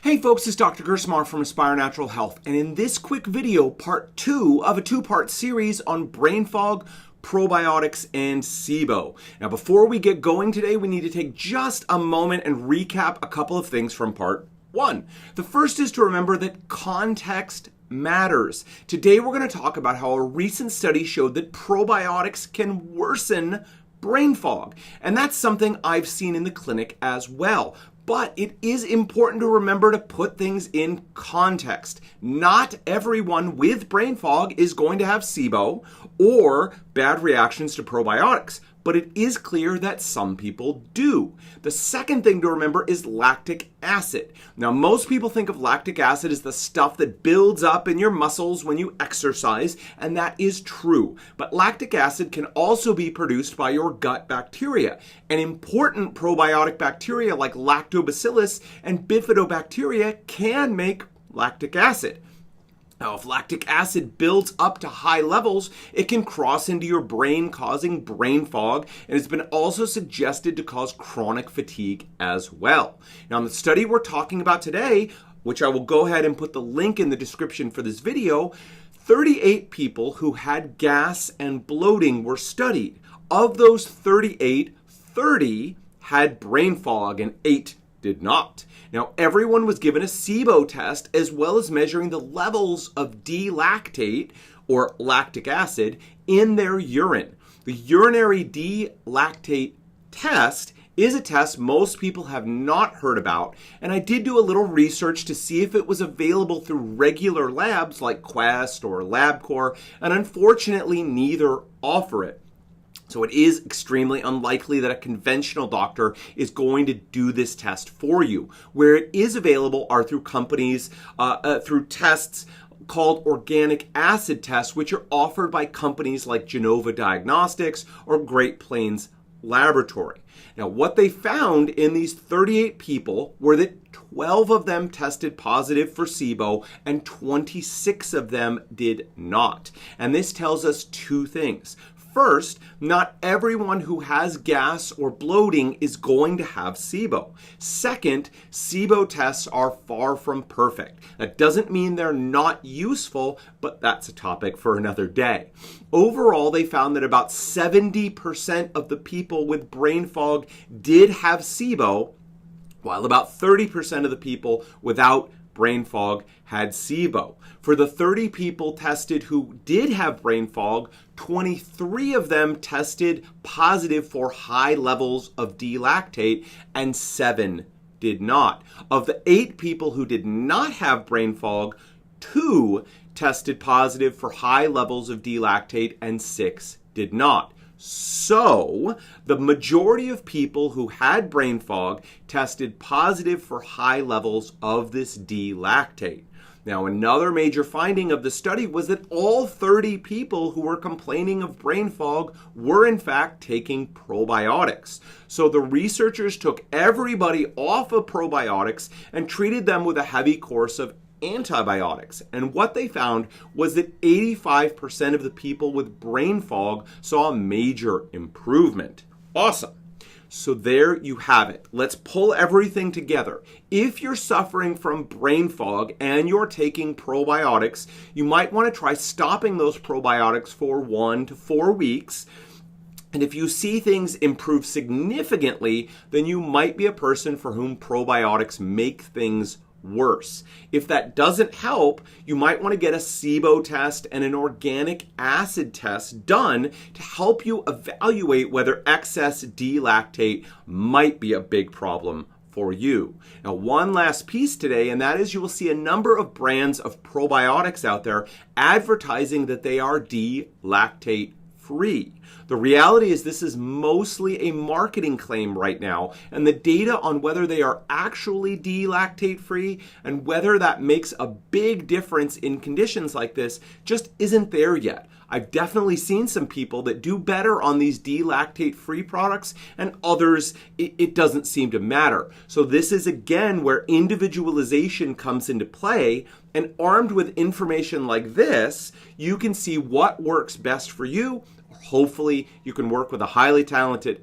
Hey folks, it's Dr. Gerstmar from Aspire Natural Health, and in this quick video, part 2 of a 2-part series on brain fog, probiotics, and SIBO. Now before we get going today, we need to take just a moment and recap a couple of things from part 1. The first is to remember that context matters. Today we're going to talk about how a recent study showed that probiotics can worsen brain fog, and that's something I've seen in the clinic as well. But it is important to remember to put things in context. Not everyone with brain fog is going to have SIBO or bad reactions to probiotics, but it is clear that some people do. The second thing to remember is lactic acid. Now, most people think of lactic acid as the stuff that builds up in your muscles when you exercise, and that is true. But lactic acid can also be produced by your gut bacteria. And important probiotic bacteria like lactobacillus and bifidobacteria can make lactic acid. Now, if lactic acid builds up to high levels, it can cross into your brain, causing brain fog, and it's been also suggested to cause chronic fatigue as well. Now, in the study we're talking about today, which I will go ahead and put the link in the description for this video, 38 people who had gas and bloating were studied. Of those 38, 30 had brain fog and 8 did not. Now, everyone was given a SIBO test as well as measuring the levels of D-lactate or lactic acid in their urine. The urinary D-lactate test is a test most people have not heard about, and I did do a little research to see if it was available through regular labs like Quest or LabCorp, and unfortunately neither offer it. So it is extremely unlikely that a conventional doctor is going to do this test for you. Where it is available are through companies, through tests called organic acid tests, which are offered by companies like Genova Diagnostics or Great Plains Laboratory. Now, what they found in these 38 people were that 12 of them tested positive for SIBO and 26 of them did not. And this tells us two things. First, not everyone who has gas or bloating is going to have SIBO. Second, SIBO tests are far from perfect. That doesn't mean they're not useful, but that's a topic for another day. Overall, they found that about 70% of the people with brain fog did have SIBO, while about 30% of the people without brain fog had SIBO. For the 30 people tested who did have brain fog, 23 of them tested positive for high levels of D-lactate and 7 did not. Of the 8 people who did not have brain fog, 2 tested positive for high levels of D-lactate and 6 did not. So, the majority of people who had brain fog tested positive for high levels of this D-lactate. Now, another major finding of the study was that all 30 people who were complaining of brain fog were in fact taking probiotics. So the researchers took everybody off of probiotics and treated them with a heavy course of antibiotics. And what they found was that 85% of the people with brain fog saw a major improvement. Awesome. So there you have it. Let's pull everything together. If you're suffering from brain fog and you're taking probiotics, you might want to try stopping those probiotics for 1 to 4 weeks. And if you see things improve significantly, then you might be a person for whom probiotics make things worse. If that doesn't help, you might want to get a SIBO test and an organic acid test done to help you evaluate whether excess D-lactate might be a big problem for you. Now, one last piece today, and that is you will see a number of brands of probiotics out there advertising that they are D-lactate free. The reality is this is mostly a marketing claim right now, and the data on whether they are actually D-lactate free and whether that makes a big difference in conditions like this just isn't there yet. I've definitely seen some people that do better on these D-lactate free products, and others it doesn't seem to matter. So this is again where individualization comes into play, and armed with information like this, you can see what works best for you. Hopefully, you can work with a highly talented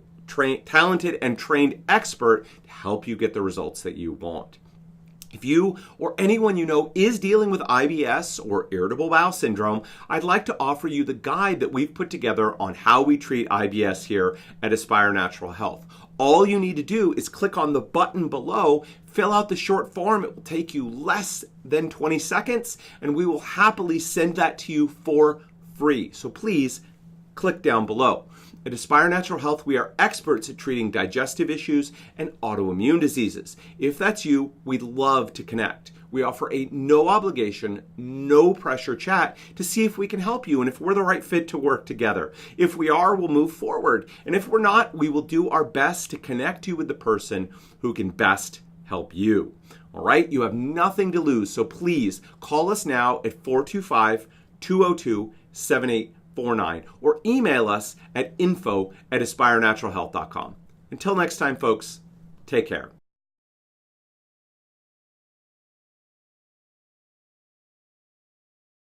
and trained expert to help you get the results that you want. If you or anyone you know is dealing with IBS or irritable bowel syndrome, I'd like to offer you the guide that we've put together on how we treat IBS here at Aspire Natural Health. All you need to do is click on the button below, fill out the short form. It will take you less than 20 seconds, and we will happily send that to you for free. So please click down below. At Aspire Natural Health, we are experts at treating digestive issues and autoimmune diseases. If that's you, we'd love to connect. We offer a no obligation, no pressure chat to see if we can help you and if we're the right fit to work together. If we are, we'll move forward. And if we're not, we will do our best to connect you with the person who can best help you. All right? You have nothing to lose, so please call us now at 425-202-7849 or email us at info@aspirenaturalhealth.com. Until next time, folks, take care.